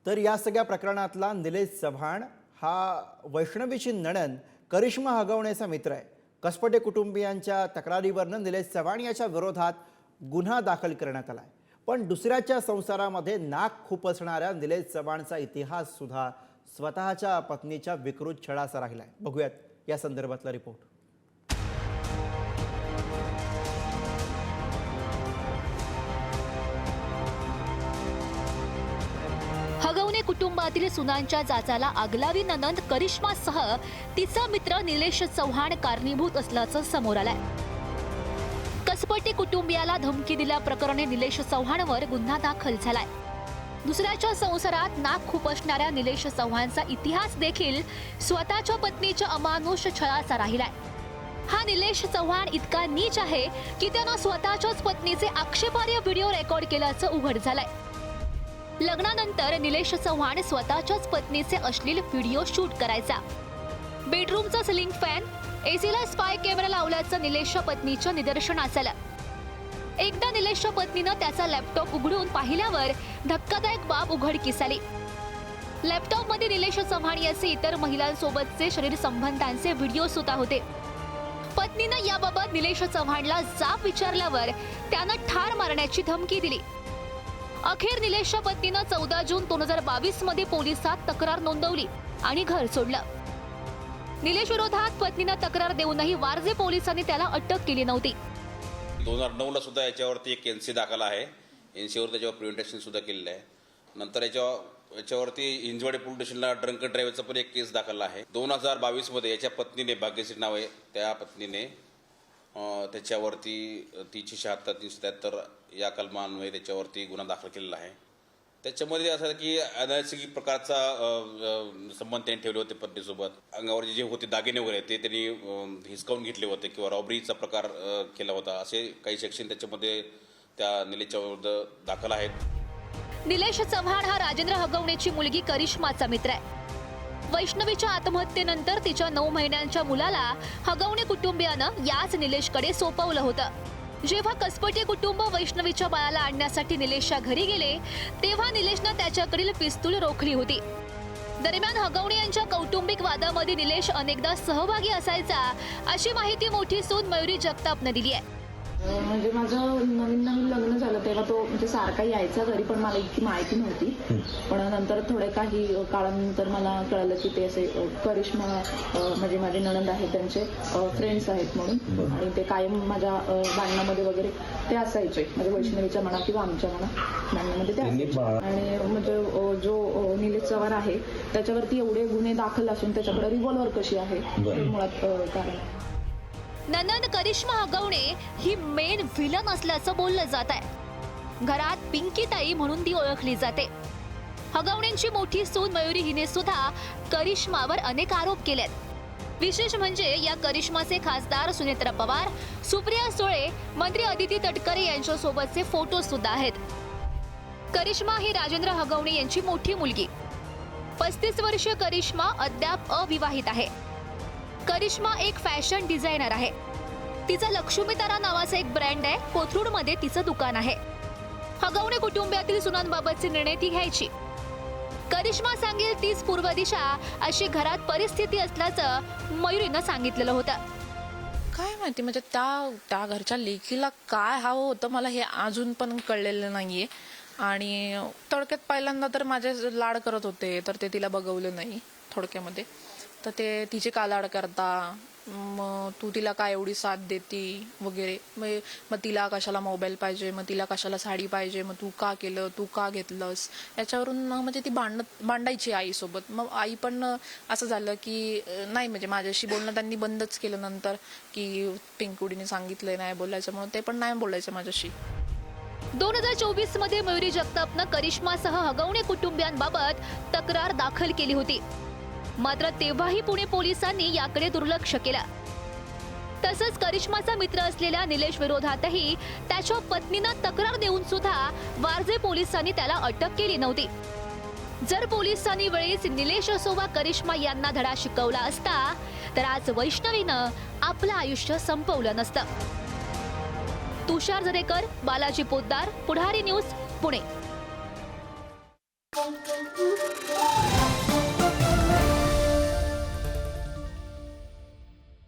तर या सगळ्या प्रकरणातला निलेश चव्हाण हा वैष्णवीची नणंद करिश्मा हगवणेचा मित्र आहे। कसपटे कुटुंबियांच्या तक्रारीवरनं निलेश चव्हाण याच्या विरोधात गुन्हा दाखल करण्यात आलाय। पण दुसऱ्याच्या संसारामध्ये नाक खुपसणाऱ्या निलेश चव्हाणचा इतिहास सुद्धा स्वतःच्या पत्नीच्या विकृत छळाचा राहिलाय। बघूयात या संदर्भातला रिपोर्ट। हगवणे कुटुंबातील सुनांच्या जाचाला आगलावी ननंद करिश्मासह तिचा मित्र निलेश चव्हाण कारणीभूत असल्याचं समोर आलंय। कसपटे कुटुंबियाला धमकी दिल्याप्रकरणी निलेश चव्हाणवर गुन्हा दाखल झालाय। दुसऱ्याच्या संसारात नाक खुपसणाऱ्या निलेश चव्हाणचा इतिहास देखील स्वतःच्या पत्नीच्या अमानुष छळाचा राहिलाय। हा निलेश चव्हाण इतका नीच आहे की त्यानं स्वतःच्याच पत्नीचे आक्षेपार्ह व्हिडिओ रेकॉर्ड केल्याचं उघड झालंय। लग्नानंतर निलेश चव्हाण स्वतःच्याच पत्नीचे अश्लील व्हिडिओ शूट करायचा। बेडरूमचा सिलिंग फॅन, एसीला स्पाय कॅमेरा लावल्याचं निलेशच्या पत्नीच्या निदर्शनास आलं। एकदा निलेशच्या पत्नीनं त्याचा लॅपटॉप उघडून पाहिल्यावर धक्कादायक बाब उघडकीस आली। लॅपटॉपमध्ये निलेश चव्हाण याचे इतर महिलांसोबतचे शरीर संबंधांचे व्हिडिओ सुद्धा होते। पत्नीनं याबाबत निलेश चव्हाणला जाब विचारल्यावर त्यानं ठार मारण्याची धमकी दिली। अखेर निलेशच्या पत्नीनं 14 जून 2022 मध्ये पोलिसात तक्रार नोंदवली आणि घर सोडलं। निलेश विरोधात पत्नीनं तक्रार देऊनही वारजे पोलिसांनी त्याला अटक केली नव्हती। 2009 ला सुद्धा याच्यावरती एक एनसी दाखल आहे। एनसीवर त्याच्यावर प्रिव्हेंटेशन सुद्धा केलेलं आहे। नंतर याच्यावरती हिंजवाडी पोलीस स्टेशनला ड्रंक अँड ड्राईव्हचा पण एक केस दाखल आहे। 2022 मध्ये याच्या पत्नीने, भाग्यश्री नाव आहे त्या पत्नीने, त्याच्यावरती 376 373 या कलमान्वये त्याच्यावरती गुन्हा दाखल केलेला आहे। त्याच्यामध्ये असं की अनैसर्गिक प्रकारचा संबंध त्यांनी ठेवले होते पत्नीसोबत। अंगावर जे होते दागिने वगैरे ते त्यांनी हिसकावून घेतले होते किंवा रॉबरीचा प्रकार केला होता, असे काही सेक्शन त्याच्यामध्ये त्या निलेशच्या विरुद्ध दाखल आहेत। निलेश चव्हाण हा राजेंद्र हगवणेची मुलगी करिश्माचा मित्र आहे। वैष्णवीच्या आत्महत्येनंतर तिच्या 9 महिन्यांच्या मुलाला हगवणे कुटुंबियानं याच निलेशकडे सोपवलं होतं। जेव्हा कसपटे कुटुंब वैष्णवीच्या बाळाला आणण्यासाठी निलेशच्या घरी गेले तेव्हा निलेशनं त्याच्याकडील पिस्तूल रोखली होती। दरम्यान हगवणे यांच्या कौटुंबिक वादामध्ये निलेश अनेकदा सहभागी असायचा, अशी माहिती मोठी सून मयुरी जगतापनं दिली आहे। म्हणजे माझं नवीन लग्न झालं तेव्हा तो म्हणजे सारखा यायचा घरी, पण मला इतकी माहिती नव्हती। पण नंतर थोडे काही काळानंतर मला कळलं की ते असे करिश्मा म्हणजे माझे नणंद आहे त्यांचे फ्रेंड्स आहेत म्हणून, आणि ते कायम माझ्या भांडणामध्ये वगैरे ते असायचे, म्हणजे वैष्णवीच्या म्हणा किंवा आमच्या म्हणा भांडणामध्ये ते असायचे। आणि म्हणजे जो निलेश चव्हाण आहे त्याच्यावरती एवढे गुन्हे दाखल असून त्याच्याकडे रिव्हॉल्वर कशी आहे हे मुळात कारण आहे। ननंद करिश्मा हगवणे ही मेन व्हिलन असल्याचं बोललं जात आहे। घरात पिंकीताई म्हणून ती ओळखली जाते। हगवणेंची मोठी सून मयुरी हिने सुद्धा करिश्मावर अनेक आरोप केलेत। विशेष म्हणजे या करिश्माचे खासदार सुनेत्रा पवार, सुप्रिया सुळे, मंत्री अदिती तटकरे यांच्यासोबतचे फोटो सुद्धा आहेत। करिश्मा ही राजेंद्र हगवणे यांची मोठी मुलगी। 35 वर्षीय करिश्मा अद्याप अविवाहित आहे। करिश्मा एक फॅशन डिझायनर आहे। तिचा लक्ष्मीतारा नावाचा एक ब्रँड आहे। कोथरूडमध्ये तिचं दुकान आहे। हगवणे कुटुंबातील सुनांबाबतचे निर्णय ती घ्यायची। करिश्मा सांगेल तीच पूर्व दिशा, अशी घरात परिस्थिती असल्याचं मयुरीनं सांगितलेलं होतं। काय माहिती म्हणजे त्या घरच्या लेकीला काय हवं होतं मला हे अजून पण कळलेलं नाहीये। आणि थोडक्यात पहिल्यांदा तर माझे लाड करत होते, तर ते तिला बघवलं नाही थोडक्यामध्ये। तर ते तिचे का लाड करता, मग तू तिला काय एवढी साथ देती वगैरे, मग तिला कशाला मोबाईल पाहिजे, मग तिला कशाला साडी पाहिजे, मग तू का केलं, तू का घेतलंस, याच्यावरून म्हणजे ती भांडायची आईसोबत। मग आई पण असं झालं की नाही, म्हणजे माझ्याशी बोलणं त्यांनी बंदच केलं नंतर, की पिंकुडीने सांगितलंय नाही बोलायचं म्हणून, ते पण नाही बोलायचं माझ्याशी। 2024 मध्ये मयुरी जगतापनं करिश्मासह हगवणे कुटुंबियांबाबत तक्रार दाखल केली होती। मात्र तेव्हाही पुणे पोलिसांनी याकडे दुर्लक्ष केलं। तसंच करिश्माचा मित्र असलेल्या निलेश विरोधातही त्याच्या पत्नीनं तक्रार देऊन सुद्धा वारजे पोलिसांनी त्याला अटक केली नव्हती। जर पोलिसांनी वेळीच निलेश असो वा करिश्मा यांना धडा शिकवला असता तर आज वैष्णवीनं आपलं आयुष्य संपवलं नसतं। तुषार जरेकर, बालाजी पोद्दार, पुढारी न्यूज, पुणे।